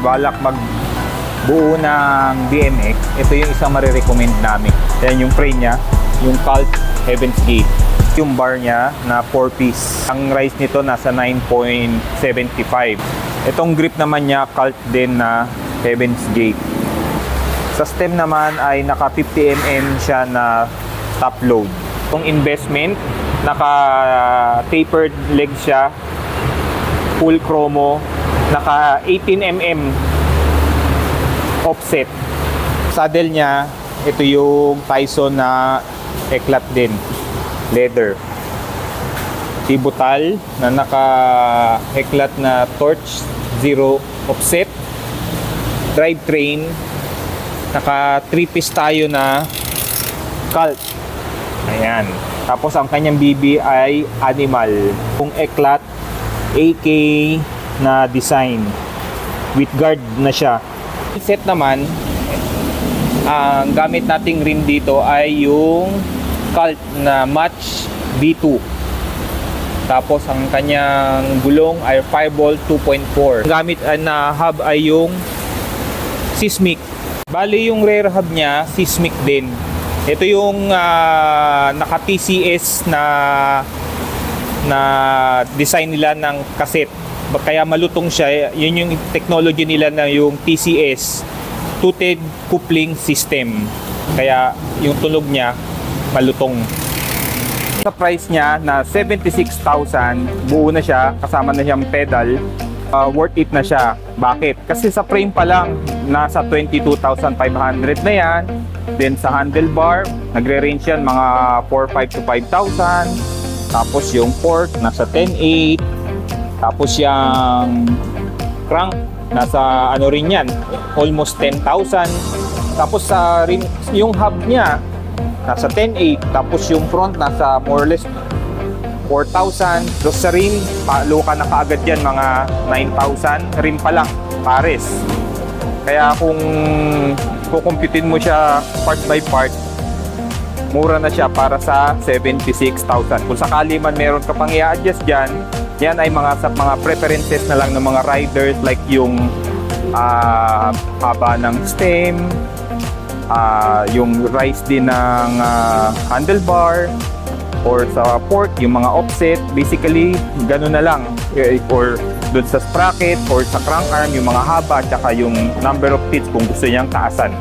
balak magbuo ng BMX, ito yung isang marirecommend namin. Yan yung frame niya, yung Cult Heaven's Gate. Yung bar niya na 4-piece. Ang rise nito nasa 9.75. Itong grip naman niya, Cult din na Heaven's Gate. Sa stem naman ay naka 50mm siya na top load. Itong investment, naka tapered leg siya, full chromo, naka 18mm offset. Saddle niya, ito yung Tyson na eklat din, leather. Pivotal na naka eklat na torch, zero offset. Drivetrain, naka 3-piece tayo na Cult. Ayan. Tapos ang kanyang BB ay animal. Kung eklat, AK na design. With guard na siya. Set naman, ang gamit nating rim dito ay yung Cult na Match V2. Tapos ang kanyang gulong ay Fireball 2.4. Ang gamit na hub ay yung Seismic. Bali yung rear hub niya, Seismic din. Ito yung naka TCS na design nila ng cassette. Kaya malutong siya. Yun yung technology nila na yung TCS, Toothed Coupling System. Kaya yung tunog niya malutong. Sa price niya na 76,000, buo na siya, kasama na siyang pedal. Worth it na siya. Bakit? Kasi sa frame pa lang nasa 22,500 na yan. Then sa handlebar, nagre-range yan mga 4,500 to 5,000. Tapos yung fork nasa 10,800. Tapos yung crank nasa ano rin yan, almost 10,000. Tapos sa rim, yung hub niya nasa 10,800. Tapos yung front nasa more or less 4,000. So sa rim, palo ka na kaagad yan, mga 9,000. Rim pa lang, pares. Kaya kung kukumputin mo siya part by part, mura na siya para sa 76,000. Kung sakali man meron ka pang i-adjust dyan, yan ay sa mga preferences na lang ng mga riders, like yung haba ng stem, yung rise din ng handlebar, or sa fork, yung mga offset. Basically, gano'n na lang. Or doon sa sprocket or sa crank arm, yung mga haba, tsaka yung number of teeth kung gusto niyang taasan.